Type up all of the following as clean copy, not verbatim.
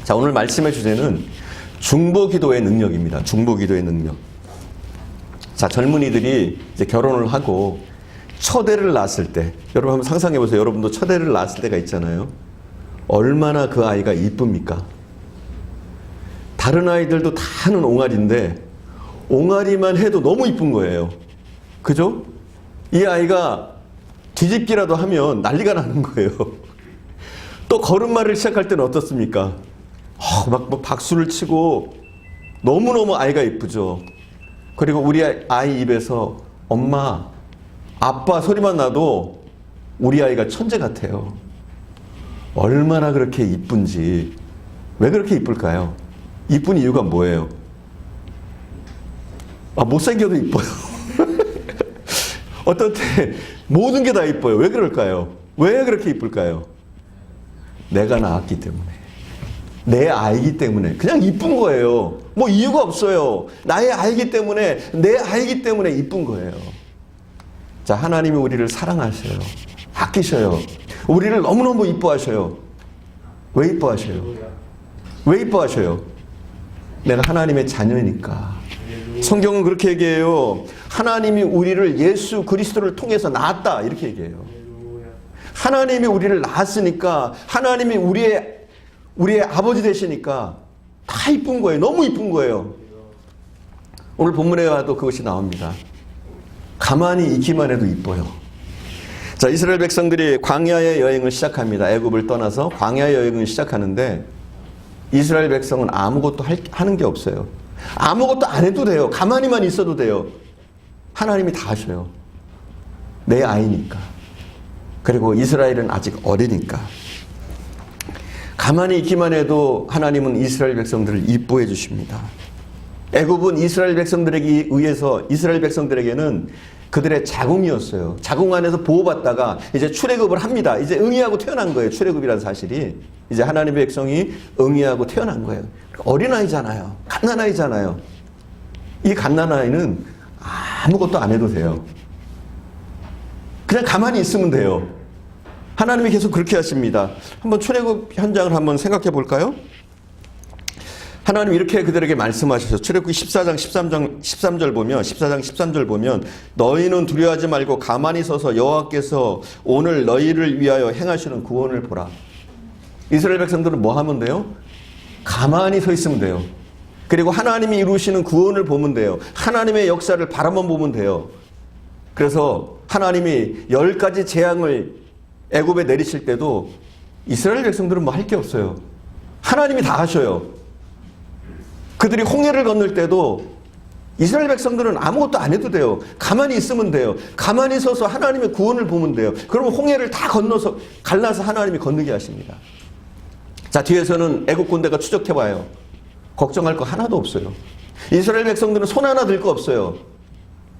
자, 오늘 말씀의 주제는 중보기도의 능력입니다. 중보기도의 능력. 자, 젊은이들이 이제 결혼을 하고 첫 애를 낳았을 때, 여러분 한번 상상해 보세요. 여러분도 첫 애를 낳았을 때가 있잖아요. 얼마나 그 아이가 이쁩니까? 다른 아이들도 다 하는 옹알이인데 옹알이만 해도 너무 이쁜 거예요. 그죠? 이 아이가 뒤집기라도 하면 난리가 나는 거예요. 또 걸음마를 시작할 때는 어떻습니까? 막 박수를 치고 너무너무 아이가 이쁘죠. 그리고 우리 아이 입에서 엄마, 아빠 소리만 나도 우리 아이가 천재 같아요. 얼마나 그렇게 이쁜지. 왜 그렇게 이쁠까요? 이쁜 이유가 뭐예요? 못생겨도 이뻐요. 어떤 때 모든 게 다 이뻐요. 왜 그럴까요? 왜 그렇게 이쁠까요? 내가 낳았기 때문에. 내 아이기 때문에. 그냥 이쁜 거예요. 뭐 이유가 없어요. 나의 아이기 때문에, 내 아이기 때문에 이쁜 거예요. 자, 하나님이 우리를 사랑하셔요. 아끼셔요. 우리를 너무너무 이뻐하셔요. 왜 이뻐하셔요? 왜 이뻐하셔요? 내가 하나님의 자녀니까. 성경은 그렇게 얘기해요. 하나님이 우리를 예수 그리스도를 통해서 낳았다. 이렇게 얘기해요. 하나님이 우리를 낳았으니까, 하나님이 우리의 아버지 되시니까 다 이쁜 거예요. 너무 이쁜 거예요. 오늘 본문에 와도 그것이 나옵니다. 가만히 있기만 해도 이뻐요. 자, 이스라엘 백성들이 광야의 여행을 시작합니다. 애굽을 떠나서 광야의 여행을 시작하는데 이스라엘 백성은 아무것도 하는 게 없어요. 아무것도 안 해도 돼요. 가만히만 있어도 돼요. 하나님이 다 하셔요. 내 아이니까. 그리고 이스라엘은 아직 어리니까. 가만히 있기만 해도 하나님은 이스라엘 백성들을 이뻐해 주십니다. 애굽은 이스라엘 백성들에게 의해서 이스라엘 백성들에게는 그들의 자궁이었어요. 자궁 안에서 보호받다가 이제 출애굽을 합니다. 이제 응의하고 태어난 거예요. 출애굽이라는 사실이. 이제 하나님의 백성이 응의하고 태어난 거예요. 어린아이잖아요. 갓난아이잖아요. 이 갓난아이는 아무것도 안 해도 돼요. 그냥 가만히 있으면 돼요. 하나님이 계속 그렇게 하십니다. 한번 출애굽 현장을 한번 생각해 볼까요? 하나님 이렇게 그들에게 말씀하셔서 출애굽기 14장 13절 보면 14장 13절 보면 너희는 두려워하지 말고 가만히 서서 여호와께서 오늘 너희를 위하여 행하시는 구원을 보라. 이스라엘 백성들은 뭐 하면 돼요? 가만히 서 있으면 돼요. 그리고 하나님이 이루시는 구원을 보면 돼요. 하나님의 역사를 바라만 보면 돼요. 그래서 하나님이 10가지 재앙을 애굽에 내리실 때도 이스라엘 백성들은 뭐 할 게 없어요. 하나님이 다 하셔요. 그들이 홍해를 건널 때도 이스라엘 백성들은 아무것도 안 해도 돼요. 가만히 있으면 돼요. 가만히 서서 하나님의 구원을 보면 돼요. 그러면 홍해를 다 건너서 갈라서 하나님이 건너게 하십니다. 자, 뒤에서는 애국 군대가 추적해봐요. 걱정할 거 하나도 없어요. 이스라엘 백성들은 손 하나 들 거 없어요.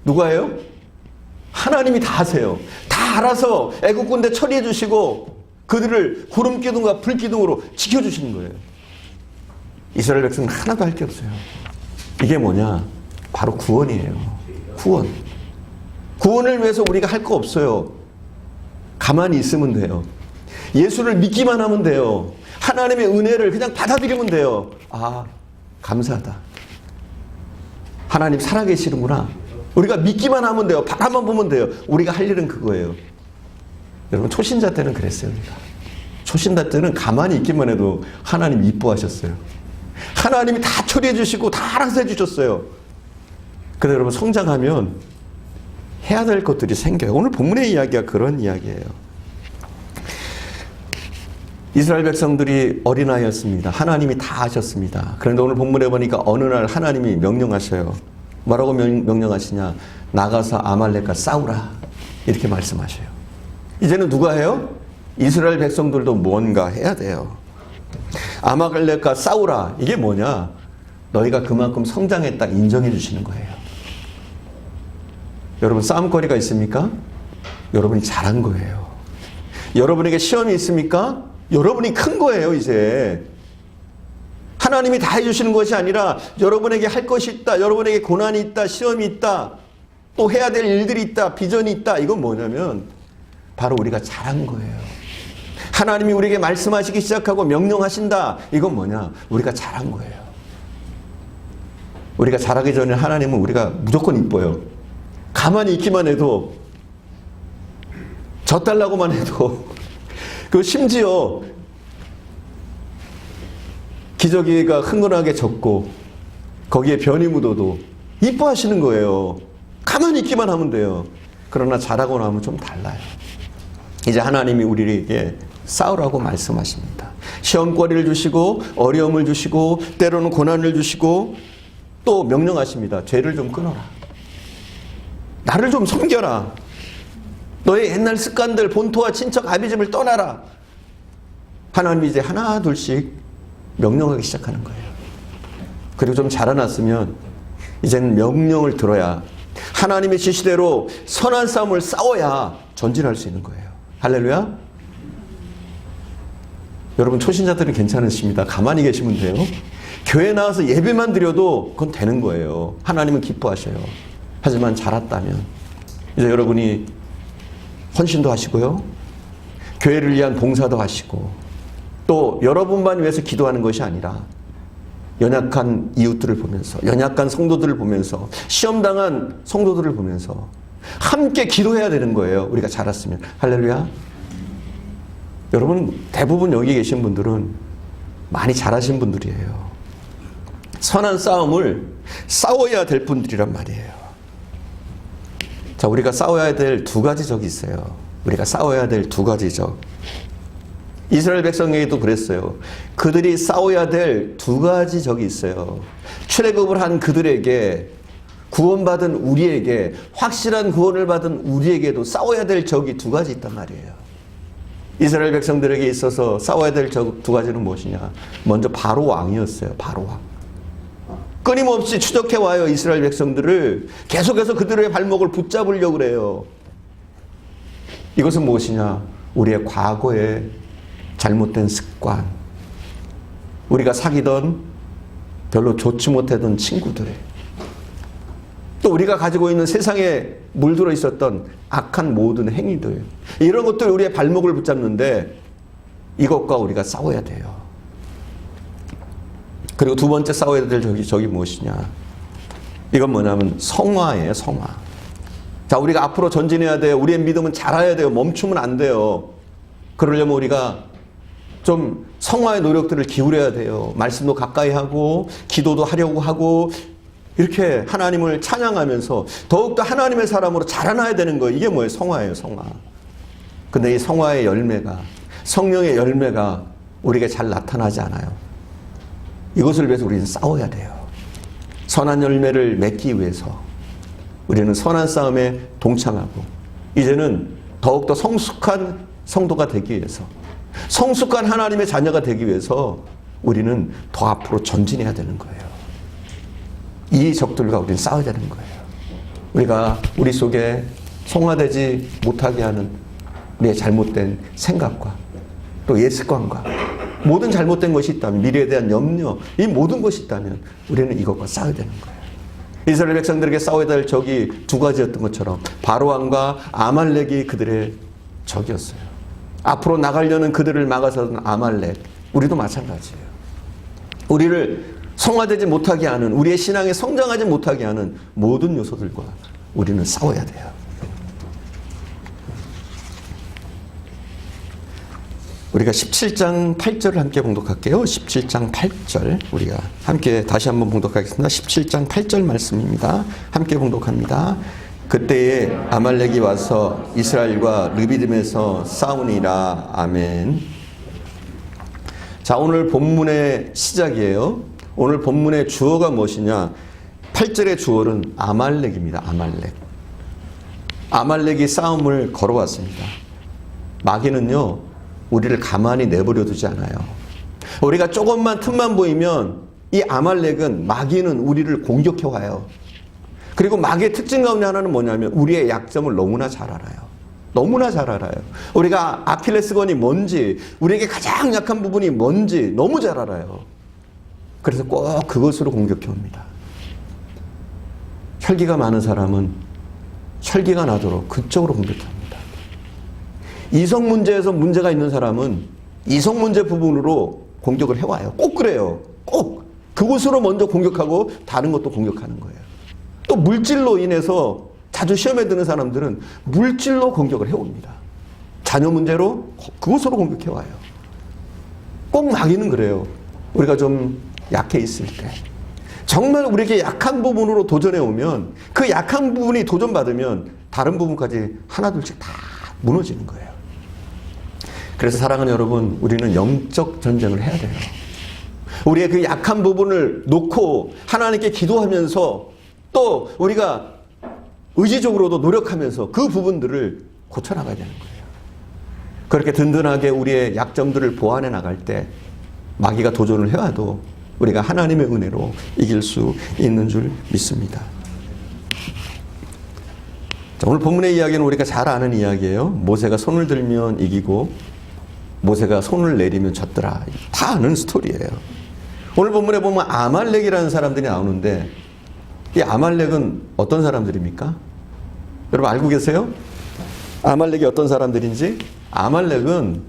누가 해요? 하나님이 다 하세요. 다 알아서 애국 군대 처리해 주시고 그들을 구름 기둥과 불 기둥으로 지켜주시는 거예요. 이스라엘 백성은 하나도 할 게 없어요. 이게 뭐냐? 바로 구원이에요. 구원. 구원을 위해서 우리가 할 거 없어요. 가만히 있으면 돼요. 예수를 믿기만 하면 돼요. 하나님의 은혜를 그냥 받아들이면 돼요. 아, 감사하다. 하나님 살아계시는구나. 우리가 믿기만 하면 돼요. 바라만 보면 돼요. 우리가 할 일은 그거예요. 여러분, 초신자 때는 그랬어요. 우리가. 초신자 때는 가만히 있기만 해도 하나님 이뻐하셨어요. 하나님이 다 처리해 주시고 다 알아서 해 주셨어요. 근데 여러분, 성장하면 해야 될 것들이 생겨요. 오늘 본문의 이야기가 그런 이야기예요. 이스라엘 백성들이 어린아이였습니다. 하나님이 다 하셨습니다. 그런데 오늘 본문에 보니까 어느 날 하나님이 명령하셔요. 뭐라고 명령하시냐? 나가서 아말렉과 싸우라. 이렇게 말씀하셔요. 이제는 누가 해요? 이스라엘 백성들도 뭔가 해야 돼요. 아말렉과 싸우라. 이게 뭐냐? 너희가 그만큼 성장했다 인정해 주시는 거예요. 여러분, 싸움거리가 있습니까? 여러분이 잘한 거예요. 여러분에게 시험이 있습니까? 여러분이 큰 거예요, 이제. 하나님이 다 해주시는 것이 아니라 여러분에게 할 것이 있다. 여러분에게 고난이 있다. 시험이 있다. 또 해야 될 일들이 있다. 비전이 있다. 이건 뭐냐면 바로 우리가 잘한 거예요. 하나님이 우리에게 말씀하시기 시작하고 명령하신다. 이건 뭐냐? 우리가 잘한 거예요. 우리가 잘하기 전에 하나님은 우리가 무조건 이뻐요. 가만히 있기만 해도, 져달라고만 해도, 그 심지어 기저귀가 흥건하게 젖고 거기에 변이 묻어도 이뻐하시는 거예요. 가만히 있기만 하면 돼요. 그러나 잘하고 나면 좀 달라요. 이제 하나님이 우리에게 싸우라고 말씀하십니다. 시험거리를 주시고 어려움을 주시고 때로는 고난을 주시고 또 명령하십니다. 죄를 좀 끊어라. 나를 좀 섬겨라. 너의 옛날 습관들, 본토와 친척, 아비집을 떠나라. 하나님이 이제 하나 둘씩 명령하기 시작하는 거예요. 그리고 좀 자라났으면 이제는 명령을 들어야, 하나님의 지시대로 선한 싸움을 싸워야 전진할 수 있는 거예요. 할렐루야. 여러분 초신자들은 괜찮으십니다. 가만히 계시면 돼요. 교회 나와서 예배만 드려도 그건 되는 거예요. 하나님은 기뻐하셔요. 하지만 자랐다면 이제 여러분이 헌신도 하시고요, 교회를 위한 봉사도 하시고, 또 여러분만 위해서 기도하는 것이 아니라 연약한 이웃들을 보면서, 연약한 성도들을 보면서, 시험당한 성도들을 보면서 함께 기도해야 되는 거예요. 우리가 자랐으면. 할렐루야. 여러분 대부분 여기 계신 분들은 많이 잘하신 분들이에요. 선한 싸움을 싸워야 될 분들이란 말이에요. 자, 우리가 싸워야 될 두 가지 적이 있어요. 우리가 싸워야 될 두 가지 적. 이스라엘 백성에게도 그랬어요. 그들이 싸워야 될 두 가지 적이 있어요. 출애굽을 한 그들에게, 구원받은 우리에게, 확실한 구원을 받은 우리에게도 싸워야 될 적이 두 가지 있단 말이에요. 이스라엘 백성들에게 있어서 싸워야 될 적 두 가지는 무엇이냐? 먼저 바로 왕이었어요. 바로 왕. 끊임없이 추적해와요. 이스라엘 백성들을 계속해서 그들의 발목을 붙잡으려고 그래요. 이것은 무엇이냐? 우리의 과거의 잘못된 습관, 우리가 사귀던 별로 좋지 못하던 친구들, 또 우리가 가지고 있는 세상에 물들어 있었던 악한 모든 행위들, 이런 것들 우리의 발목을 붙잡는데 이것과 우리가 싸워야 돼요. 그리고 두 번째 싸워야 될 적이 무엇이냐? 이건 뭐냐면 성화예요. 성화. 자, 우리가 앞으로 전진해야 돼요. 우리의 믿음은 자라야 돼요. 멈추면 안 돼요. 그러려면 우리가 좀 성화의 노력들을 기울여야 돼요. 말씀도 가까이 하고 기도도 하려고 하고 이렇게 하나님을 찬양하면서 더욱더 하나님의 사람으로 자라나야 되는 거예요. 이게 뭐예요? 성화예요. 성화. 근데 이 성화의 열매가, 성령의 열매가 우리에게 잘 나타나지 않아요. 이것을 위해서 우리는 싸워야 돼요. 선한 열매를 맺기 위해서 우리는 선한 싸움에 동참하고, 이제는 더욱더 성숙한 성도가 되기 위해서, 성숙한 하나님의 자녀가 되기 위해서 우리는 더 앞으로 전진해야 되는 거예요. 이 적들과 우리는 싸워야 되는 거예요. 우리가 우리 속에 성화되지 못하게 하는 우리의 잘못된 생각과 또 옛 습관과 모든 잘못된 것이 있다면, 미래에 대한 염려, 이 모든 것이 있다면 우리는 이것과 싸워야 되는 거예요. 이스라엘 백성들에게 싸워야 될 적이 두 가지였던 것처럼 바로왕과 아말렉이 그들의 적이었어요. 앞으로 나가려는 그들을 막아서는 아말렉, 우리도 마찬가지예요. 우리를 성화되지 못하게 하는, 우리의 신앙에 성장하지 못하게 하는 모든 요소들과 우리는 싸워야 돼요. 우리가 17장 8절을 함께 봉독할게요. 17장 8절 우리가 함께 다시 한번 봉독하겠습니다. 17장 8절 말씀입니다. 함께 봉독합니다. 그때에 아말렉이 와서 이스라엘과 르비딤에서 싸우니라. 아멘. 자, 오늘 본문의 시작이에요. 오늘 본문의 주어가 무엇이냐? 8절의 주어는 아말렉입니다. 아말렉. 아말렉이 싸움을 걸어왔습니다. 마귀는요, 우리를 가만히 내버려 두지 않아요. 우리가 조금만 틈만 보이면 이 아말렉은, 마귀는 우리를 공격해 와요. 그리고 마귀의 특징 가운데 하나는 뭐냐면 우리의 약점을 너무나 잘 알아요. 너무나 잘 알아요. 우리가 아킬레스건이 뭔지, 우리에게 가장 약한 부분이 뭔지 너무 잘 알아요. 그래서 꼭 그것으로 공격해 옵니다. 혈기가 많은 사람은 혈기가 나도록 그쪽으로 공격합니다. 이성 문제에서 문제가 있는 사람은 이성 문제 부분으로 공격을 해와요. 꼭 그래요. 꼭. 그곳으로 먼저 공격하고 다른 것도 공격하는 거예요. 또 물질로 인해서 자주 시험에 드는 사람들은 물질로 공격을 해옵니다. 자녀 문제로 그곳으로 공격해와요. 꼭 마귀는 그래요. 우리가 좀 약해 있을 때. 정말 우리에게 약한 부분으로 도전해 오면 그 약한 부분이 도전받으면 다른 부분까지 하나둘씩 다 무너지는 거예요. 그래서 사랑하는 여러분, 우리는 영적 전쟁을 해야 돼요. 우리의 그 약한 부분을 놓고 하나님께 기도하면서 또 우리가 의지적으로도 노력하면서 그 부분들을 고쳐나가야 되는 거예요. 그렇게 든든하게 우리의 약점들을 보완해 나갈 때 마귀가 도전을 해와도 우리가 하나님의 은혜로 이길 수 있는 줄 믿습니다. 자, 오늘 본문의 이야기는 우리가 잘 아는 이야기예요. 모세가 손을 들면 이기고 모세가 손을 내리면 졌더라. 다 아는 스토리예요. 오늘 본문에 보면 아말렉이라는 사람들이 나오는데 이 아말렉은 어떤 사람들입니까? 여러분 알고 계세요? 아말렉이 어떤 사람들인지? 아말렉은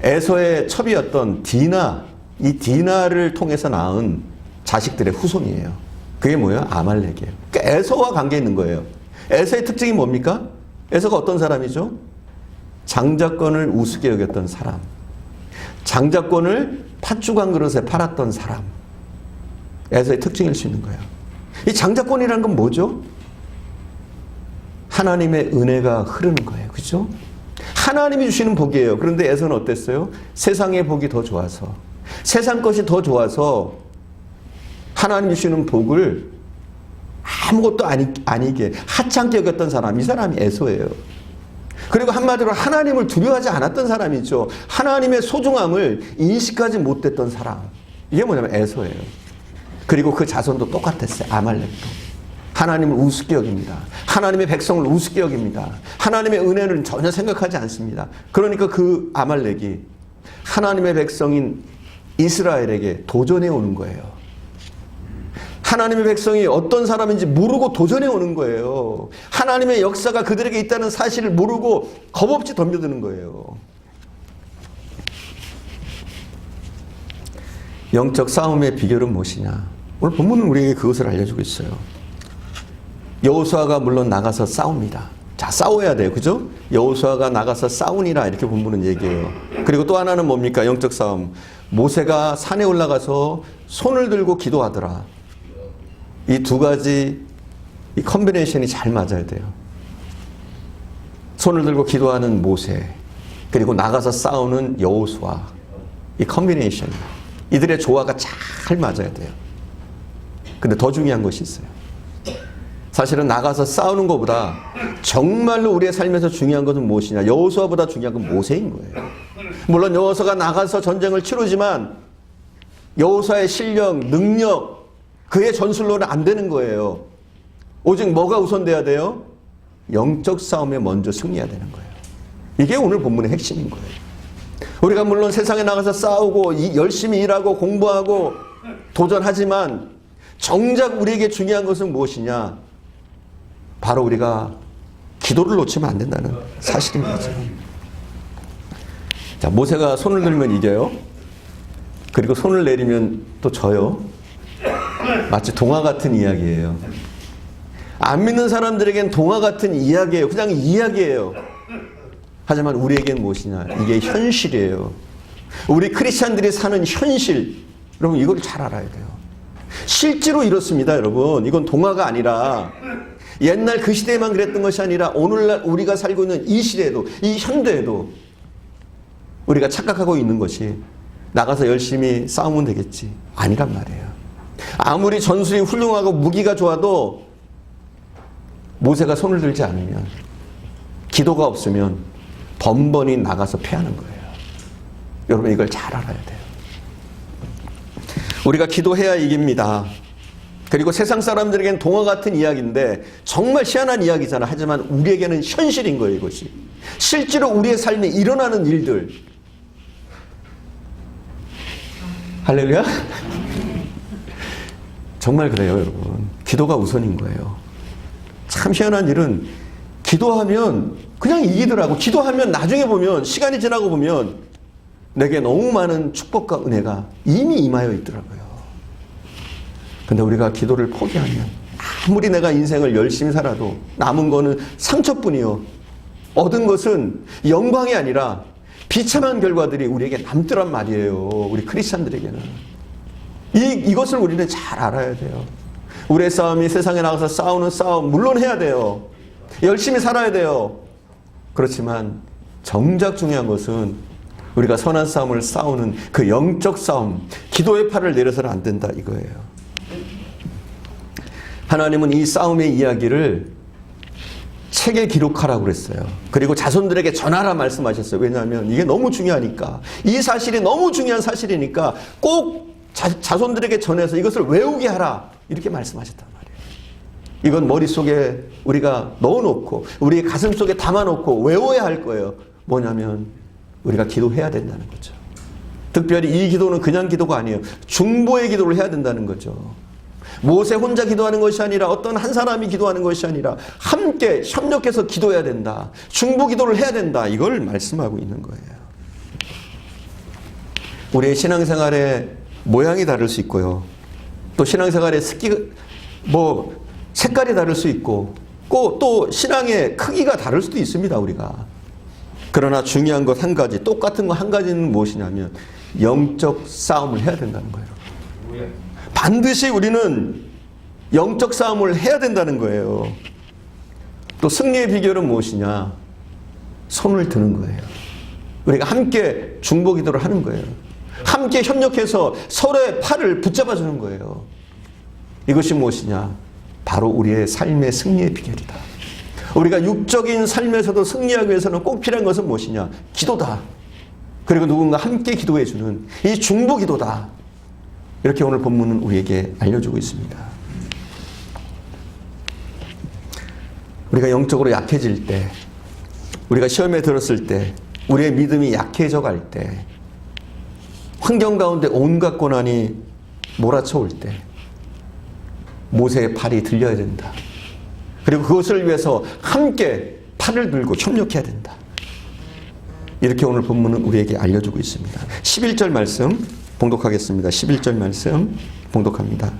에서의 첩이었던 디나, 이 디나를 통해서 낳은 자식들의 후손이에요. 그게 뭐예요? 아말렉이에요. 그러니까 에서와 관계 있는 거예요. 에서의 특징이 뭡니까? 에서가 어떤 사람이죠? 장자권을 우습게 여겼던 사람. 장자권을 팥죽 한 그릇에 팔았던 사람. 에서의 특징일 수 있는 거예요. 이 장자권이라는 건 뭐죠? 하나님의 은혜가 흐르는 거예요. 그죠? 하나님이 주시는 복이에요. 그런데 에서는 어땠어요? 세상의 복이 더 좋아서, 세상 것이 더 좋아서 하나님 주시는 복을 아무것도 아니게 하찮게 여겼던 사람, 이 사람이 에서예요. 그리고 한마디로 하나님을 두려워하지 않았던 사람이죠. 하나님의 소중함을 인식하지 못했던 사람. 이게 뭐냐면 에서예요. 그리고 그 자손도 똑같았어요. 아말렉도. 하나님을 우습게 여깁니다. 하나님의 백성을 우습게 여깁니다. 하나님의 은혜를 전혀 생각하지 않습니다. 그러니까 그 아말렉이 하나님의 백성인 이스라엘에게 도전해 오는 거예요. 하나님의 백성이 어떤 사람인지 모르고 도전해 오는 거예요. 하나님의 역사가 그들에게 있다는 사실을 모르고 겁없이 덤벼드는 거예요. 영적 싸움의 비결은 무엇이냐? 오늘 본문은 우리에게 그것을 알려주고 있어요. 여호수아가 물론 나가서 싸웁니다. 자, 싸워야 돼요. 그죠? 여호수아가 나가서 싸우니라 이렇게 본문은 얘기해요. 그리고 또 하나는 뭡니까? 영적 싸움. 모세가 산에 올라가서 손을 들고 기도하더라. 이 두 가지 이 컨비네이션이 잘 맞아야 돼요. 손을 들고 기도하는 모세, 그리고 나가서 싸우는 여호수아. 이 컨비네이션, 이들의 조화가 잘 맞아야 돼요. 근데 더 중요한 것이 있어요. 사실은 나가서 싸우는 것보다 정말로 우리의 삶에서 중요한 것은 무엇이냐? 여호수아보다 중요한 건 모세인 거예요. 물론 여호수아가 나가서 전쟁을 치르지만 여호수아의 실력, 능력, 그의 전술로는 안 되는 거예요. 오직 뭐가 우선돼야 돼요? 영적 싸움에 먼저 승리해야 되는 거예요. 이게 오늘 본문의 핵심인 거예요. 우리가 물론 세상에 나가서 싸우고 열심히 일하고 공부하고 도전하지만 정작 우리에게 중요한 것은 무엇이냐? 바로 우리가 기도를 놓치면 안 된다는 사실인 거죠. 자, 모세가 손을 들면 이겨요. 그리고 손을 내리면 또 져요. 마치 동화 같은 이야기예요. 안 믿는 사람들에겐 동화 같은 이야기예요. 그냥 이야기예요. 하지만 우리에겐 무엇이냐? 이게 현실이에요. 우리 크리스찬들이 사는 현실. 여러분 이걸 잘 알아야 돼요. 실제로 이렇습니다, 여러분. 이건 동화가 아니라 옛날 그 시대에만 그랬던 것이 아니라 오늘날 우리가 살고 있는 이 시대에도, 이 현대에도 우리가 착각하고 있는 것이 나가서 열심히 싸우면 되겠지. 아니란 말이에요. 아무리 전술이 훌륭하고 무기가 좋아도 모세가 손을 들지 않으면, 기도가 없으면 번번이 나가서 패하는 거예요. 여러분 이걸 잘 알아야 돼요. 우리가 기도해야 이깁니다. 그리고 세상 사람들에게는 동화 같은 이야기인데 정말 희한한 이야기잖아. 하지만 우리에게는 현실인 거예요. 이것이 실제로 우리의 삶에 일어나는 일들. 할렐루야. 정말 그래요, 여러분. 기도가 우선인 거예요. 참 희한한 일은 기도하면 그냥 이기더라고. 기도하면 나중에 보면, 시간이 지나고 보면 내게 너무 많은 축복과 은혜가 이미 임하여 있더라고요. 근데 우리가 기도를 포기하면 아무리 내가 인생을 열심히 살아도 남은 거는 상처뿐이요. 얻은 것은 영광이 아니라 비참한 결과들이 우리에게 남더란 말이에요. 우리 크리스찬들에게는. 이것을 우리는 잘 알아야 돼요. 우리의 싸움이 세상에 나가서 싸우는 싸움 물론 해야 돼요. 열심히 살아야 돼요. 그렇지만 정작 중요한 것은 우리가 선한 싸움을 싸우는 그 영적 싸움, 기도의 팔을 내려서는 안 된다 이거예요. 하나님은 이 싸움의 이야기를 책에 기록하라고 그랬어요. 그리고 자손들에게 전하라 말씀하셨어요. 왜냐하면 이게 너무 중요하니까. 이 사실이 너무 중요한 사실이니까 꼭 자손들에게 전해서 이것을 외우게 하라. 이렇게 말씀하셨단 말이에요. 이건 머릿속에 우리가 넣어놓고 우리의 가슴속에 담아놓고 외워야 할 거예요. 뭐냐면 우리가 기도해야 된다는 거죠. 특별히 이 기도는 그냥 기도가 아니에요. 중보의 기도를 해야 된다는 거죠. 모세 혼자 기도하는 것이 아니라 어떤 한 사람이 기도하는 것이 아니라 함께 협력해서 기도해야 된다. 중보 기도를 해야 된다. 이걸 말씀하고 있는 거예요. 우리의 신앙생활의 모양이 다를 수 있고요. 또 신앙생활의 색깔이 다를 수 있고 또 신앙의 크기가 다를 수도 있습니다. 우리가. 그러나 중요한 것 한 가지, 똑같은 것 한 가지는 무엇이냐면 영적 싸움을 해야 된다는 거예요. 반드시 우리는 영적 싸움을 해야 된다는 거예요. 또 승리의 비결은 무엇이냐? 손을 드는 거예요. 우리가 함께 중보 기도를 하는 거예요. 함께 협력해서 서로의 팔을 붙잡아 주는 거예요. 이것이 무엇이냐? 바로 우리의 삶의 승리의 비결이다. 우리가 육적인 삶에서도 승리하기 위해서는 꼭 필요한 것은 무엇이냐? 기도다. 그리고 누군가 함께 기도해 주는 이 중보 기도다. 이렇게 오늘 본문은 우리에게 알려주고 있습니다. 우리가 영적으로 약해질 때, 우리가 시험에 들었을 때, 우리의 믿음이 약해져 갈 때, 환경 가운데 온갖 고난이 몰아쳐올 때 모세의 팔이 들려야 된다. 그리고 그것을 위해서 함께 팔을 들고 협력해야 된다. 이렇게 오늘 본문은 우리에게 알려주고 있습니다. 11절 말씀 봉독하겠습니다. 11절 말씀 봉독합니다.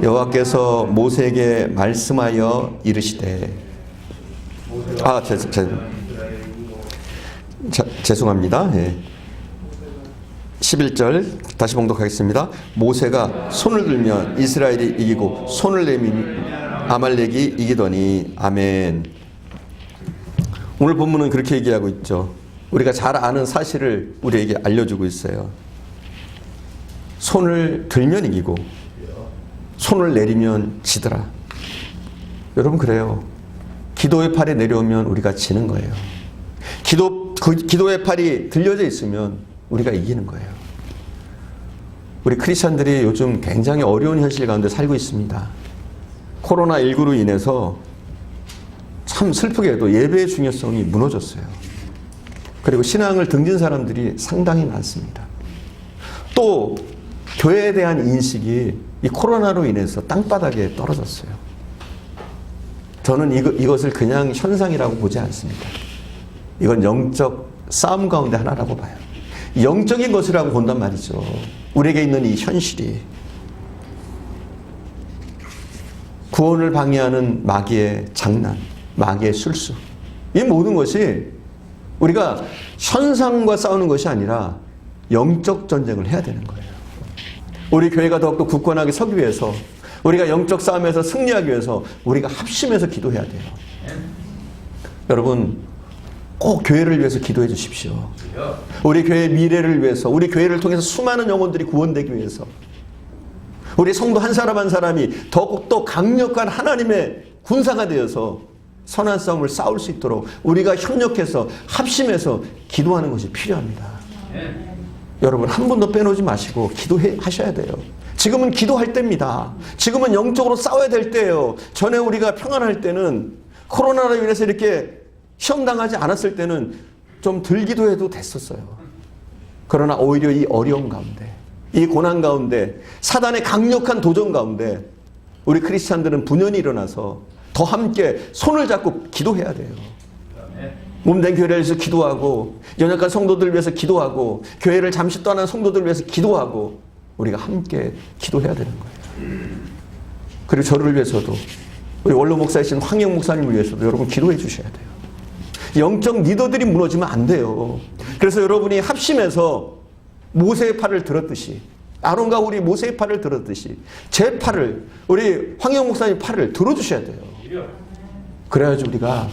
여호와께서 모세에게 말씀하여 이르시되 죄송합니다. 예. 11절 다시 봉독하겠습니다. 모세가 손을 들면 이스라엘이 이기고 손을 내밀면 아말렉이 이기더니. 아멘. 오늘 본문은 그렇게 얘기하고 있죠. 우리가 잘 아는 사실을 우리에게 알려주고 있어요. 손을 들면 이기고 손을 내리면 지더라. 여러분 그래요. 기도의 팔이 내려오면 우리가 지는 거예요. 기도의 팔이 들려져 있으면 우리가 이기는 거예요. 우리 크리스찬들이 요즘 굉장히 어려운 현실 가운데 살고 있습니다. 코로나19로 인해서 참 슬프게도 예배의 중요성이 무너졌어요. 그리고 신앙을 등진 사람들이 상당히 많습니다. 또 교회에 대한 인식이 이 코로나로 인해서 땅바닥에 떨어졌어요. 저는 이것을 그냥 현상이라고 보지 않습니다. 이건 영적 싸움 가운데 하나라고 봐요. 영적인 것이라고 본단 말이죠. 우리에게 있는 이 현실이. 구원을 방해하는 마귀의 장난, 마귀의 술수. 이 모든 것이 우리가 현상과 싸우는 것이 아니라 영적 전쟁을 해야 되는 거예요. 우리 교회가 더욱더 굳건하게 서기 위해서, 우리가 영적 싸움에서 승리하기 위해서 우리가 합심해서 기도해야 돼요. 여러분 꼭 교회를 위해서 기도해 주십시오. 우리 교회의 미래를 위해서, 우리 교회를 통해서 수많은 영혼들이 구원되기 위해서, 우리 성도 한 사람 한 사람이 더욱더 강력한 하나님의 군사가 되어서 선한 싸움을 싸울 수 있도록 우리가 협력해서 합심해서 기도하는 것이 필요합니다. 여러분 한 분도 빼놓지 마시고 기도하셔야 돼요. 지금은 기도할 때입니다. 지금은 영적으로 싸워야 될 때예요. 전에 우리가 평안할 때는, 코로나로 인해서 이렇게 시험당하지 않았을 때는 좀 덜 기도해도 됐었어요. 그러나 오히려 이 어려움 가운데, 이 고난 가운데, 사단의 강력한 도전 가운데 우리 크리스찬들은 분연히 일어나서 더 함께 손을 잡고 기도해야 돼요. 몸된 교회를 위해서 기도하고, 연약한 성도들을 위해서 기도하고, 교회를 잠시 떠난 성도들을 위해서 기도하고, 우리가 함께 기도해야 되는 거예요. 그리고 저를 위해서도, 우리 원로 목사이신 황영 목사님을 위해서도 여러분 기도해 주셔야 돼요. 영적 리더들이 무너지면 안 돼요. 그래서 여러분이 합심해서 모세의 팔을 들었듯이, 아론과 우리 모세의 팔을 들었듯이 제 팔을, 우리 황영 목사님 팔을 들어주셔야 돼요. 그래야지 우리가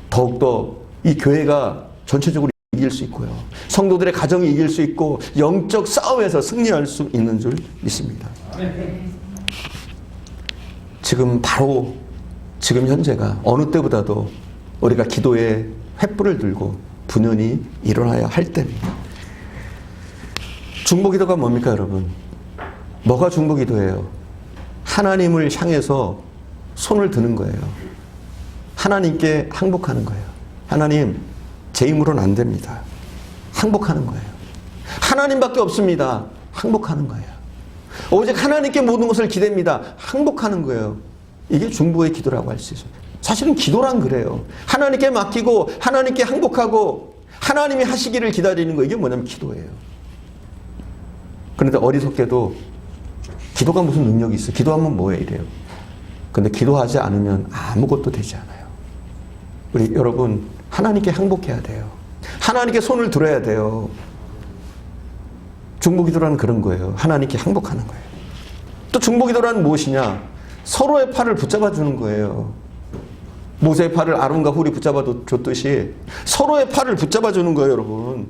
더욱더 이 교회가 전체적으로 이길 수 있고요, 성도들의 가정이 이길 수 있고, 영적 싸움에서 승리할 수 있는 줄 믿습니다. 지금 바로 지금 현재가 어느 때보다도 우리가 기도에 횃불을 들고 분연히 일어나야 할 때입니다. 중보기도가 뭡니까 여러분? 뭐가 중보기도예요? 하나님을 향해서 손을 드는 거예요. 하나님께 항복하는 거예요. 하나님, 제 힘으로는 안 됩니다. 항복하는 거예요. 하나님밖에 없습니다. 항복하는 거예요. 오직 하나님께 모든 것을 기댑니다. 항복하는 거예요. 이게 중보의 기도라고 할 수 있어요. 사실은 기도란 그래요. 하나님께 맡기고 하나님께 항복하고 하나님이 하시기를 기다리는 거, 이게 뭐냐면 기도예요. 그런데 어리석게도 기도가 무슨 능력이 있어? 기도하면 뭐해? 이래요. 근데 기도하지 않으면 아무것도 되지 않아요. 우리 여러분, 하나님께 항복해야 돼요. 하나님께 손을 들어야 돼요. 중보기도라는 그런 거예요. 하나님께 항복하는 거예요. 또 중보기도라는 무엇이냐? 서로의 팔을 붙잡아 주는 거예요. 모세의 팔을 아론과 훌이 붙잡아 줬듯이 서로의 팔을 붙잡아 주는 거예요, 여러분.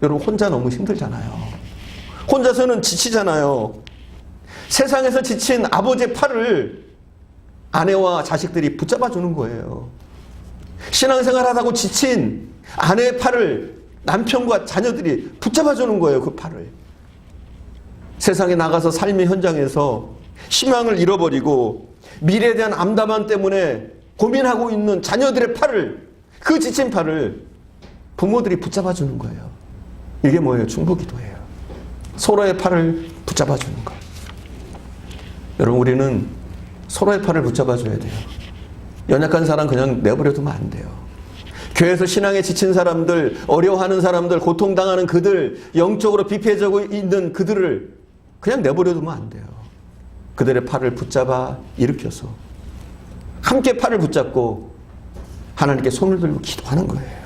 여러분, 혼자 너무 힘들잖아요. 혼자서는 지치잖아요. 세상에서 지친 아버지의 팔을 아내와 자식들이 붙잡아 주는 거예요. 신앙생활 하다고 지친 아내의 팔을 남편과 자녀들이 붙잡아 주는 거예요, 그 팔을. 세상에 나가서 삶의 현장에서 희망을 잃어버리고 미래에 대한 암담함 때문에 고민하고 있는 자녀들의 팔을, 그 지친 팔을 부모들이 붙잡아 주는 거예요. 이게 뭐예요? 중보기도예요. 서로의 팔을 붙잡아 주는 거. 여러분, 우리는 서로의 팔을 붙잡아 줘야 돼요. 연약한 사람 그냥 내버려 두면 안 돼요. 교회에서 신앙에 지친 사람들, 어려워하는 사람들, 고통당하는 그들, 영적으로 비폐해지고 있는 그들을 그냥 내버려 두면 안 돼요. 그들의 팔을 붙잡아 일으켜서 함께 팔을 붙잡고 하나님께 손을 들고 기도하는 거예요.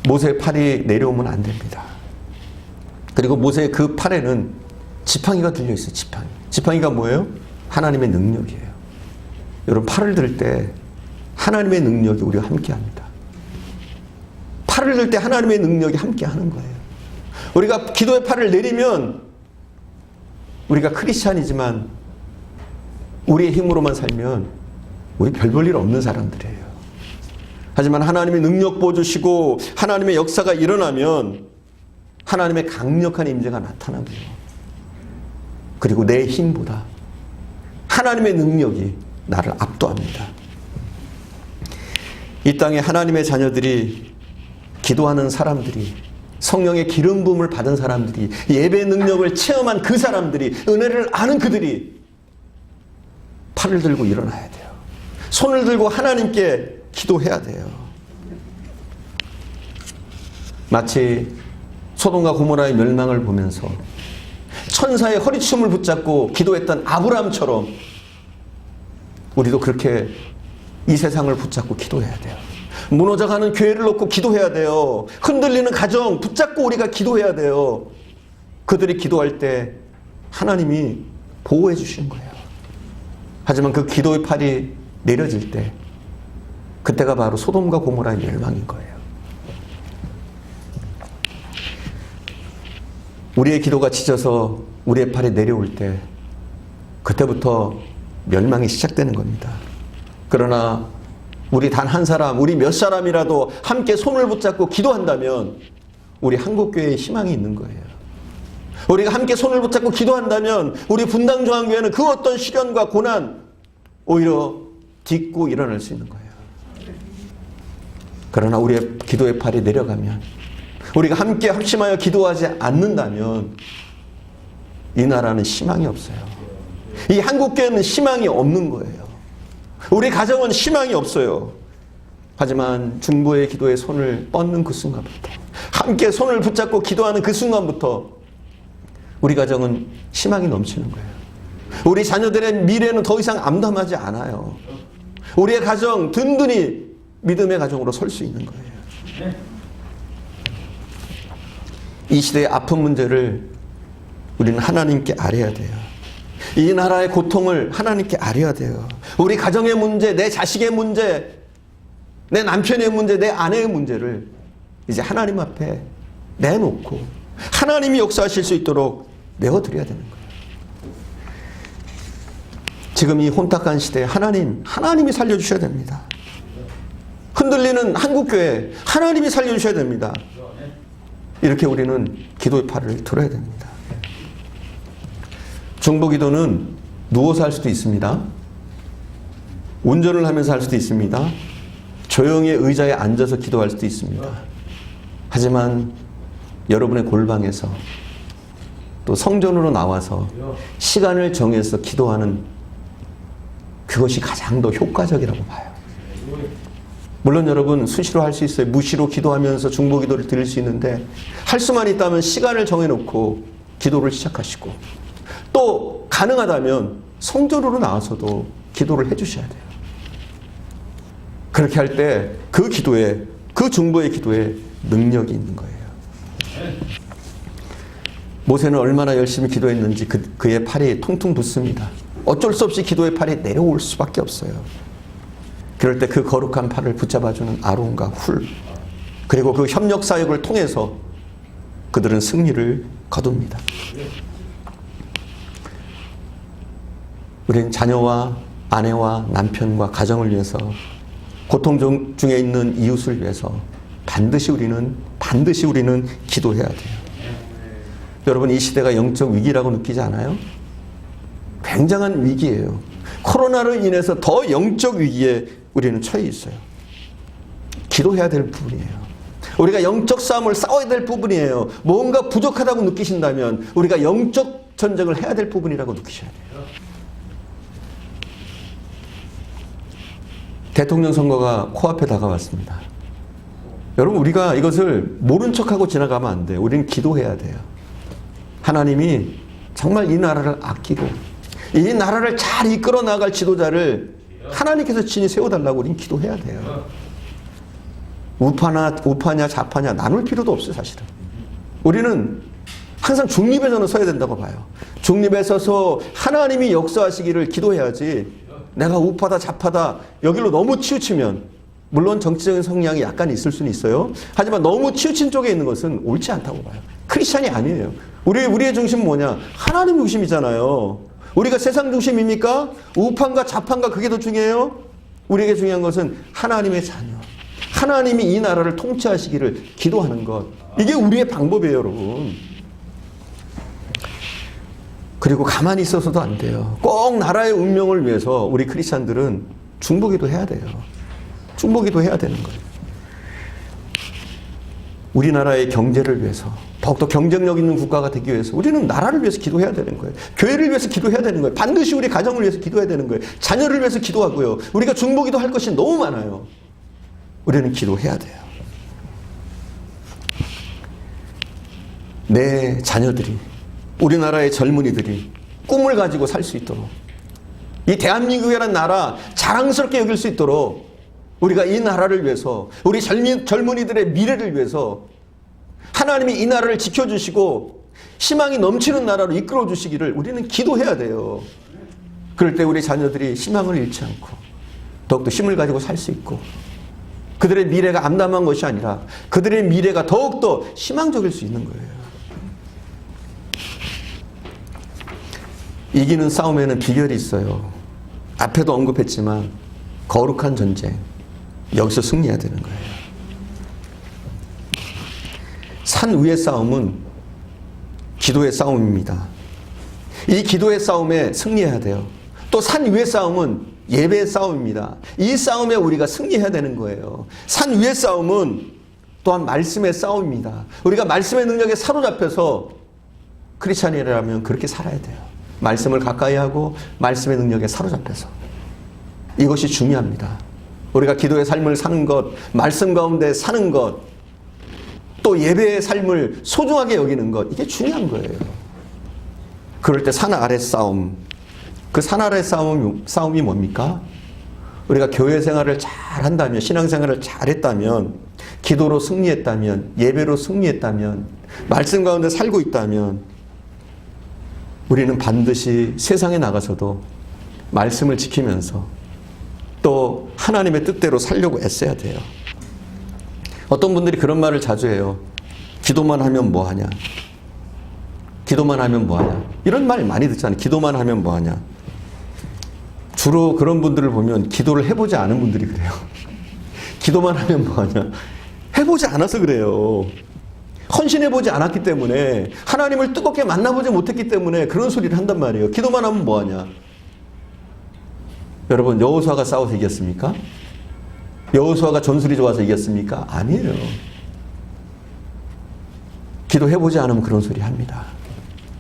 모세의 팔이 내려오면 안 됩니다. 그리고 모세의 그 팔에는 지팡이가 들려있어요. 지팡이가 뭐예요? 하나님의 능력이에요. 여러분, 팔을 들 때 하나님의 능력이 우리와 함께합니다. 팔을 들 때 하나님의 능력이 함께하는 거예요. 우리가 기도의 팔을 내리면 우리가 크리스찬이지만 우리의 힘으로만 살면 우리 별 볼 일 없는 사람들이에요. 하지만 하나님의 능력 보여주시고 하나님의 역사가 일어나면 하나님의 강력한 임재가 나타나고요. 그리고 내 힘보다 하나님의 능력이 나를 압도합니다. 이 땅에 하나님의 자녀들이, 기도하는 사람들이, 성령의 기름 부음을 받은 사람들이, 예배 능력을 체험한 그 사람들이, 은혜를 아는 그들이 팔을 들고 일어나야 돼요. 손을 들고 하나님께 기도해야 돼요. 마치 소돔과 고모라의 멸망을 보면서 천사의 허리춤을 붙잡고 기도했던 아브라함처럼 우리도 그렇게 이 세상을 붙잡고 기도해야 돼요. 무너져가는 교회를 놓고 기도해야 돼요. 흔들리는 가정 붙잡고 우리가 기도해야 돼요. 그들이 기도할 때 하나님이 보호해 주시는 거예요. 하지만 그 기도의 팔이 내려질 때 그때가 바로 소돔과 고모라의 멸망인 거예요. 우리의 기도가 지쳐서 우리의 팔이 내려올 때 그때부터 멸망이 시작되는 겁니다. 그러나 우리 단 한 사람, 우리 몇 사람이라도 함께 손을 붙잡고 기도한다면 우리 한국교회에 희망이 있는 거예요. 우리가 함께 손을 붙잡고 기도한다면 우리 분당중앙교회는 그 어떤 시련과 고난 오히려 딛고 일어날 수 있는 거예요. 그러나 우리의 기도의 팔이 내려가면, 우리가 함께 합심하여 기도하지 않는다면 이 나라는 희망이 없어요. 이 한국교회는 희망이 없는 거예요. 우리 가정은 희망이 없어요. 하지만 중보의 기도에 손을 뻗는 그 순간부터, 함께 손을 붙잡고 기도하는 그 순간부터 우리 가정은 희망이 넘치는 거예요. 우리 자녀들의 미래는 더 이상 암담하지 않아요. 우리의 가정 든든히 믿음의 가정으로 설 수 있는 거예요. 이 시대의 아픈 문제를 우리는 하나님께 아뢰야 돼요. 이 나라의 고통을 하나님께 아뢰야 돼요. 우리 가정의 문제, 내 자식의 문제, 내 남편의 문제, 내 아내의 문제를 이제 하나님 앞에 내놓고 하나님이 역사하실 수 있도록 내어드려야 되는 거예요. 지금 이 혼탁한 시대에 하나님이 살려주셔야 됩니다. 흔들리는 한국교회, 하나님이 살려주셔야 됩니다. 이렇게 우리는 기도의 팔을 들어야 됩니다. 중보기도는 누워서 할 수도 있습니다. 운전을 하면서 할 수도 있습니다. 조용히 의자에 앉아서 기도할 수도 있습니다. 하지만 여러분의 골방에서 또 성전으로 나와서 시간을 정해서 기도하는 그것이 가장 더 효과적이라고 봐요. 물론 여러분 수시로 할 수 있어요. 무시로 기도하면서 중보기도를 드릴 수 있는데 할 수만 있다면 시간을 정해놓고 기도를 시작하시고 또 가능하다면 성전으로 나와서도 기도를 해주셔야 돼요. 그렇게 할 때 그 기도에, 그 중보의 기도에 능력이 있는 거예요. 모세는 얼마나 열심히 기도했는지 그의 팔이 퉁퉁 붓습니다. 어쩔 수 없이 기도의 팔이 내려올 수밖에 없어요. 그럴 때 그 거룩한 팔을 붙잡아주는 아론과 훌, 그리고 그 협력 사역을 통해서 그들은 승리를 거둡니다. 우리는 자녀와 아내와 남편과 가정을 위해서, 고통 중에 있는 이웃을 위해서 반드시 우리는 기도해야 돼요. 여러분, 이 시대가 영적 위기라고 느끼지 않아요? 굉장한 위기예요. 코로나로 인해서 더 영적 위기에 우리는 처해 있어요. 기도해야 될 부분이에요. 우리가 영적 싸움을 싸워야 될 부분이에요. 뭔가 부족하다고 느끼신다면 우리가 영적 전쟁을 해야 될 부분이라고 느끼셔야 돼요. 대통령 선거가 코앞에 다가왔습니다. 여러분, 우리가 이것을 모른 척하고 지나가면 안 돼요. 우리는 기도해야 돼요. 하나님이 정말 이 나라를 아끼고 이 나라를 잘 이끌어 나갈 지도자를 하나님께서 친히 세워달라고 우리는 기도해야 돼요. 우파냐 좌파냐 나눌 필요도 없어요. 사실은 우리는 항상 중립에 저는 서야 된다고 봐요. 중립에 서서 하나님이 역사하시기를 기도해야지, 내가 우파다 좌파다 여기로 너무 치우치면, 물론 정치적인 성향이 약간 있을 수는 있어요. 하지만 너무 치우친 쪽에 있는 것은 옳지 않다고 봐요. 크리스찬이 아니에요. 우리의 중심은 뭐냐? 하나님 중심이잖아요. 우리가 세상 중심입니까? 우파인가 좌파인가 그게 더 중요해요? 우리에게 중요한 것은 하나님의 자녀, 하나님이 이 나라를 통치하시기를 기도하는 것. 이게 우리의 방법이에요, 여러분. 그리고 가만히 있어서도 안 돼요. 꼭 나라의 운명을 위해서 우리 크리스찬들은 중보기도 해야 돼요. 중보기도 해야 되는 거예요. 우리나라의 경제를 위해서, 더욱더 경쟁력 있는 국가가 되기 위해서 우리는 나라를 위해서 기도해야 되는 거예요. 교회를 위해서 기도해야 되는 거예요. 반드시 우리 가정을 위해서 기도해야 되는 거예요. 자녀를 위해서 기도하고요. 우리가 중보기도 할 것이 너무 많아요. 우리는 기도해야 돼요. 내 자녀들이, 우리나라의 젊은이들이 꿈을 가지고 살 수 있도록, 이 대한민국이라는 나라 자랑스럽게 여길 수 있도록 우리가 이 나라를 위해서, 우리 젊은이들의 미래를 위해서 하나님이 이 나라를 지켜주시고 희망이 넘치는 나라로 이끌어 주시기를 우리는 기도해야 돼요. 그럴 때 우리 자녀들이 희망을 잃지 않고 더욱더 힘을 가지고 살 수 있고, 그들의 미래가 암담한 것이 아니라 그들의 미래가 더욱더 희망적일 수 있는 거예요. 이기는 싸움에는 비결이 있어요. 앞에도 언급했지만 거룩한 전쟁, 여기서 승리해야 되는 거예요. 산 위의 싸움은 기도의 싸움입니다. 이 기도의 싸움에 승리해야 돼요. 또 산 위의 싸움은 예배의 싸움입니다. 이 싸움에 우리가 승리해야 되는 거예요. 산 위의 싸움은 또한 말씀의 싸움입니다. 우리가 말씀의 능력에 사로잡혀서 크리스찬이라면 그렇게 살아야 돼요. 말씀을 가까이 하고 말씀의 능력에 사로잡혀서. 이것이 중요합니다. 우리가 기도의 삶을 사는 것, 말씀 가운데 사는 것, 또 예배의 삶을 소중하게 여기는 것, 이게 중요한 거예요. 그럴 때 산 아래 싸움, 그 산 아래 싸움이 뭡니까? 우리가 교회 생활을 잘 한다면, 신앙생활을 잘 했다면, 기도로 승리했다면, 예배로 승리했다면, 말씀 가운데 살고 있다면, 우리는 반드시 세상에 나가서도 말씀을 지키면서 또 하나님의 뜻대로 살려고 애써야 돼요. 어떤 분들이 그런 말을 자주 해요. 기도만 하면 뭐하냐? 기도만 하면 뭐하냐? 이런 말 많이 듣잖아요. 기도만 하면 뭐하냐? 주로 그런 분들을 보면 기도를 해보지 않은 분들이 그래요. 기도만 하면 뭐하냐? 해보지 않아서 그래요. 헌신해보지 않았기 때문에, 하나님을 뜨겁게 만나보지 못했기 때문에 그런 소리를 한단 말이에요. 기도만 하면 뭐하냐? 여러분, 여호수아가 싸워서 이겼습니까? 여호수아가 전술이 좋아서 이겼습니까? 아니에요. 기도해보지 않으면 그런 소리 합니다.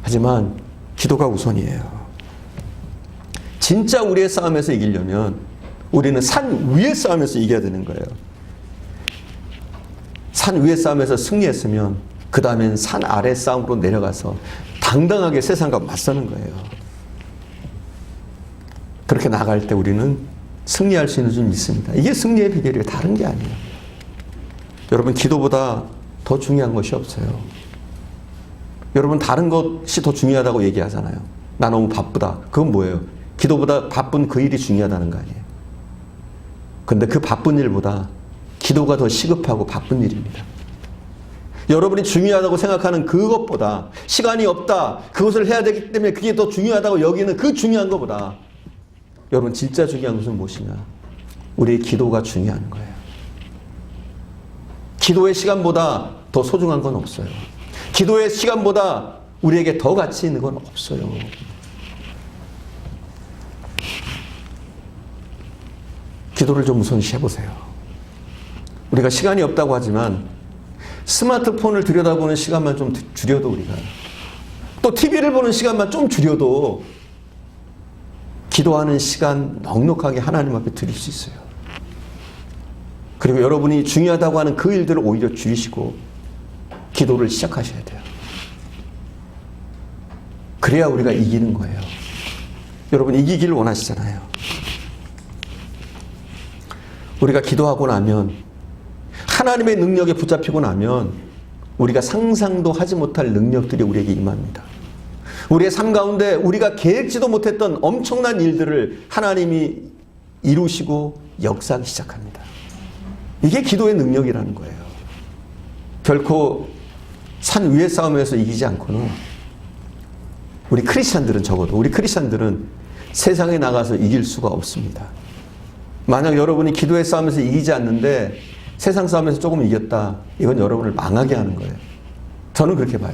하지만 기도가 우선이에요. 진짜 우리의 싸움에서 이기려면 우리는 산 위의 싸움에서 이겨야 되는 거예요. 산 위의 싸움에서 승리했으면 그 다음엔 산 아래 싸움으로 내려가서 당당하게 세상과 맞서는 거예요. 그렇게 나갈 때 우리는 승리할 수 있는 줄 믿습니다. 이게 승리의 비결이에요. 다른 게 아니에요. 여러분, 기도보다 더 중요한 것이 없어요. 여러분, 다른 것이 더 중요하다고 얘기하잖아요. 나 너무 바쁘다. 그건 뭐예요? 기도보다 바쁜 그 일이 중요하다는 거 아니에요. 근데 그 바쁜 일보다 기도가 더 시급하고 바쁜 일입니다. 여러분이 중요하다고 생각하는 그것보다, 시간이 없다, 그것을 해야 되기 때문에 그게 더 중요하다고 여기는 그 중요한 것보다, 여러분 진짜 중요한 것은 무엇이냐? 우리의 기도가 중요한 거예요. 기도의 시간보다 더 소중한 건 없어요. 기도의 시간보다 우리에게 더 가치 있는 건 없어요. 기도를 좀 우선시 해보세요. 우리가 시간이 없다고 하지만 스마트폰을 들여다보는 시간만 좀 줄여도, 우리가 또 TV를 보는 시간만 좀 줄여도 기도하는 시간 넉넉하게 하나님 앞에 드릴 수 있어요. 그리고 여러분이 중요하다고 하는 그 일들을 오히려 줄이시고 기도를 시작하셔야 돼요. 그래야 우리가 이기는 거예요. 여러분, 이기기를 원하시잖아요. 우리가 기도하고 나면, 하나님의 능력에 붙잡히고 나면 우리가 상상도 하지 못할 능력들이 우리에게 임합니다. 우리의 삶 가운데 우리가 계획지도 못했던 엄청난 일들을 하나님이 이루시고 역사하기 시작합니다. 이게 기도의 능력이라는 거예요. 결코 산 위의 싸움에서 이기지 않고는, 우리 크리스찬들은, 적어도 우리 크리스찬들은 세상에 나가서 이길 수가 없습니다. 만약 여러분이 기도의 싸움에서 이기지 않는데 세상 싸움에서 조금 이겼다, 이건 여러분을 망하게 하는 거예요. 저는 그렇게 봐요.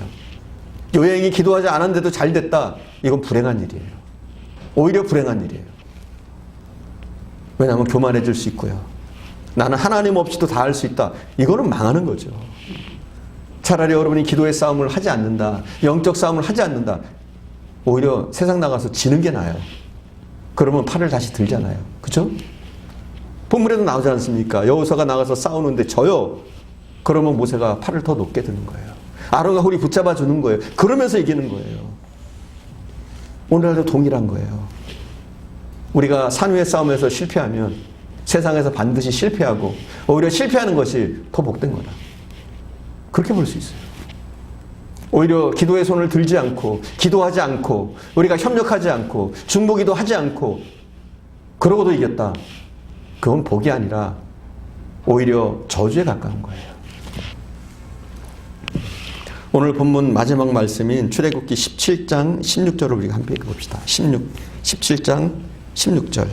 여행이 기도하지 않았는데도 잘 됐다, 이건 불행한 일이에요. 오히려 불행한 일이에요. 왜냐하면 교만해질 수 있고요. 나는 하나님 없이도 다 할 수 있다, 이거는 망하는 거죠. 차라리 여러분이 기도의 싸움을 하지 않는다, 영적 싸움을 하지 않는다, 오히려 세상 나가서 지는 게 나아요. 그러면 팔을 다시 들잖아요. 그렇죠? 본문에도 나오지 않습니까? 여호수아가 나가서 싸우는데 져요. 그러면 모세가 팔을 더 높게 드는 거예요. 아론과 홀이 붙잡아 주는 거예요. 그러면서 이기는 거예요. 오늘날도 동일한 거예요. 우리가 산 위의 싸움에서 실패하면 세상에서 반드시 실패하고, 오히려 실패하는 것이 더 복된 거다, 그렇게 볼 수 있어요. 오히려 기도의 손을 들지 않고, 기도하지 않고, 우리가 협력하지 않고, 중보기도 하지 않고, 그러고도 이겼다, 그건 복이 아니라 오히려 저주에 가까운 거예요. 오늘 본문 마지막 말씀인 출애굽기 17장 16절을 우리가 함께 읽어봅시다. 17장 16절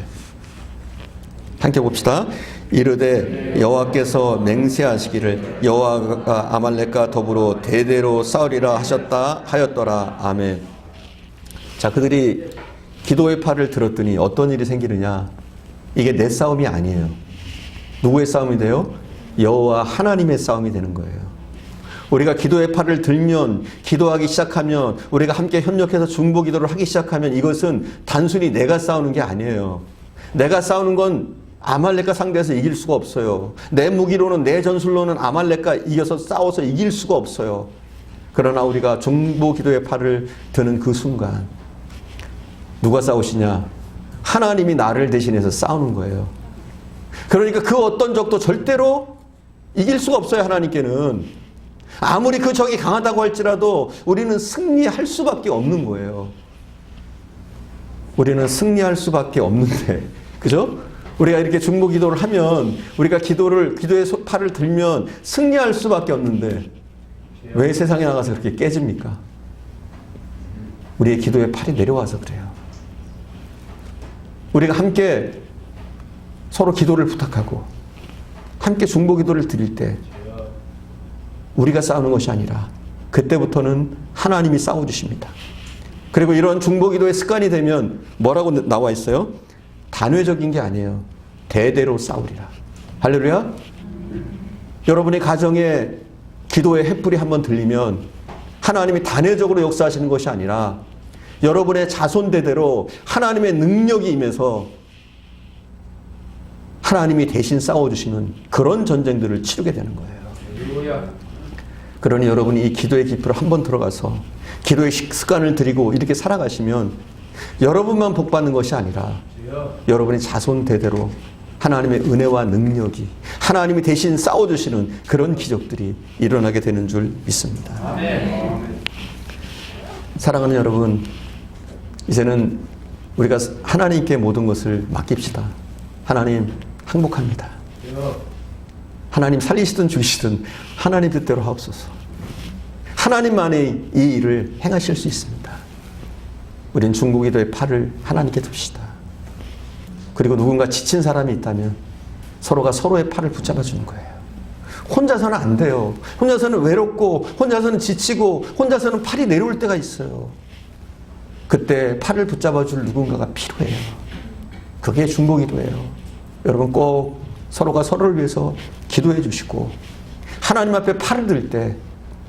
함께 봅시다. 이르되 여호와께서 맹세하시기를 여호와가 아말렉과 더불어 대대로 싸우리라 하였더라. 아멘. 자, 그들이 기도의 팔을 들었더니 어떤 일이 생기느냐? 이게 내 싸움이 아니에요. 누구의 싸움이 돼요? 여호와 하나님의 싸움이 되는 거예요. 우리가 기도의 팔을 들면, 기도하기 시작하면, 우리가 함께 협력해서 중보 기도를 하기 시작하면 이것은 단순히 내가 싸우는 게 아니에요. 내가 싸우는 건 아말렉과 상대해서 이길 수가 없어요. 내 무기로는, 내 전술로는 아말렉과 이겨서 싸워서 이길 수가 없어요. 그러나 우리가 중보 기도의 팔을 드는 그 순간 누가 싸우시냐? 하나님이 나를 대신해서 싸우는 거예요. 그러니까 그 어떤 적도 절대로 이길 수가 없어요. 하나님께는. 아무리 그 적이 강하다고 할지라도 우리는 승리할 수밖에 없는 거예요. 우리는 승리할 수밖에 없는데, 그죠? 우리가 이렇게 중보 기도를 하면, 우리가 기도의 팔을 들면 승리할 수밖에 없는데 왜 세상에 나가서 그렇게 깨집니까? 우리의 기도의 팔이 내려와서 그래요. 우리가 함께 서로 기도를 부탁하고 함께 중보 기도를 드릴 때 우리가 싸우는 것이 아니라 그때부터는 하나님이 싸워주십니다. 그리고 이런 중보 기도의 습관이 되면 뭐라고 나와 있어요? 단회적인 게 아니에요. 대대로 싸우리라. 할렐루야. 여러분의 가정에 기도의 횃불이 한번 들리면 하나님이 단회적으로 역사하시는 것이 아니라 여러분의 자손대대로 하나님의 능력이 임해서 하나님이 대신 싸워주시는 그런 전쟁들을 치르게 되는 거예요. 그러니 여러분이 이 기도의 깊이로 한번 들어가서 기도의 습관을 들이고 이렇게 살아가시면 여러분만 복받는 것이 아니라 여러분의 자손 대대로 하나님의 은혜와 능력이, 하나님이 대신 싸워주시는 그런 기적들이 일어나게 되는 줄 믿습니다. 사랑하는 여러분, 이제는 우리가 하나님께 모든 것을 맡깁시다. 하나님 항복합니다. 하나님 살리시든 죽이시든 하나님 뜻대로 하옵소서. 하나님만이 이 일을 행하실 수 있습니다. 우린 중보기도의 팔을 하나님께 둡시다. 그리고 누군가 지친 사람이 있다면 서로가 서로의 팔을 붙잡아 주는 거예요. 혼자서는 안 돼요. 혼자서는 외롭고, 혼자서는 지치고, 혼자서는 팔이 내려올 때가 있어요. 그때 팔을 붙잡아 줄 누군가가 필요해요. 그게 중보기도예요. 여러분 꼭 서로가 서로를 위해서 기도해 주시고, 하나님 앞에 팔을 들 때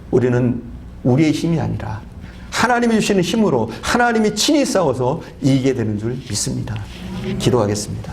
우리는 우리의 힘이 아니라 하나님이 주시는 힘으로 하나님이 친히 싸워서 이기게 되는 줄 믿습니다. 기도하겠습니다.